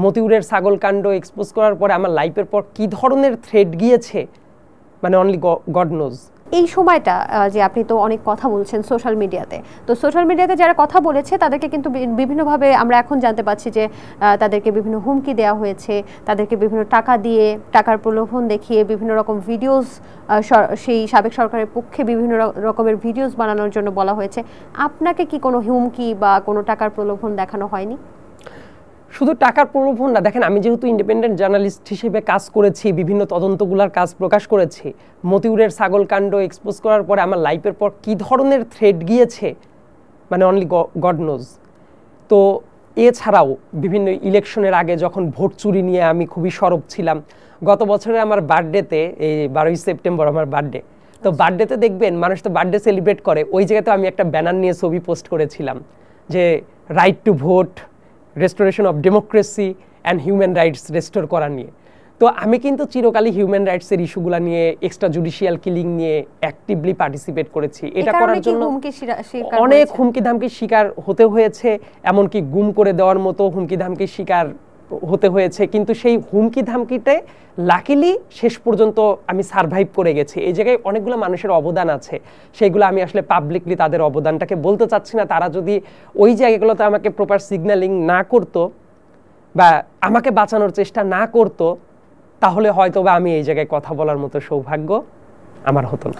মতিউরের ছাগল কাণ্ড এক্সপোজ করার পরে আমার লাইফের পর কি ধরনের থ্রেড গিয়েছে, মানে অনলি গড নোজ। এই সময়টা যে আপনি তো অনেক কথা বলছেন সোশ্যাল মিডিয়াতে, তো সোশ্যাল মিডিয়াতে যারা কথা বলেছে তাদেরকে কিন্তু বিভিন্নভাবে আমরা এখন জানতে পাচ্ছি যে তাদেরকে বিভিন্ন হুমকি দেওয়া হয়েছে, তাদেরকে বিভিন্ন টাকা দিয়ে, টাকার প্রলোভন দেখিয়ে বিভিন্ন রকম ভিডিওস, সেই সাবেক সরকারের পক্ষে বিভিন্ন রকমের ভিডিওস বানানোর জন্য বলা হয়েছে। আপনাকে কি কোনো হুমকি বা কোনো টাকার প্রলোভন দেখানো হয়নি? শুধু টাকার প্রলোভন না, দেখেন আমি যেহেতু ইন্ডিপেন্ডেন্ট জার্নালিস্ট হিসেবে কাজ করেছি, বিভিন্ন তদন্তগুলোর কাজ প্রকাশ করেছি, মতিউরের ছাগল কাণ্ড এক্সপোজ করার পরে আমার লাইফের পর কি ধরনের থ্রেড গিয়েছে, মানে অনলি গড নোজ। তো এছাড়াও বিভিন্ন ইলেকশনের আগে যখন ভোট চুরি নিয়ে আমি খুবই সরব ছিলাম, গত বছরে আমার বার্থডেতে, এই 12ই সেপ্টেম্বর আমার বার্থডে, তো বার্থডেতে দেখবেন মানুষ তো বার্থডে সেলিব্রেট করে, ওই জায়গাতে আমি একটা ব্যানার নিয়ে ছবি পোস্ট করেছিলাম যে right to vote, restoration of democracy and human rights restore করা নিয়ে। তো আমি কিন্তু চিরকালই হিউম্যান রাইটসের ইস্যুগুলো নিয়ে, এক্সট্রা জুডিশিয়াল কিলিং নিয়ে অ্যাক্টিভলি পার্টিসিপেট করেছি। এটা করার জন্য অনেক হুমকি ধামকির শিকার হতে হয়েছে, এমনকি গুম করে দেওয়ার মতো হুমকি ধামকির শিকার হতে হয়েছে, কিন্তু সেই হুমকি ধামকিতে লাকিলি শেষ পর্যন্ত আমি সারভাইভ করে গেছি। এই জায়গায় অনেকগুলো মানুষের অবদান আছে, সেইগুলো আমি আসলে পাবলিকলি তাদের অবদানটাকে বলতে চাচ্ছি না। তারা যদি ওই জায়গাগুলোতে আমাকে প্রপার সিগন্যালিং না করতো বা আমাকে বাঁচানোর চেষ্টা না করতো, তাহলে হয়তো বা আমি এই জায়গায় কথা বলার মতো সৌভাগ্য আমার হতো না।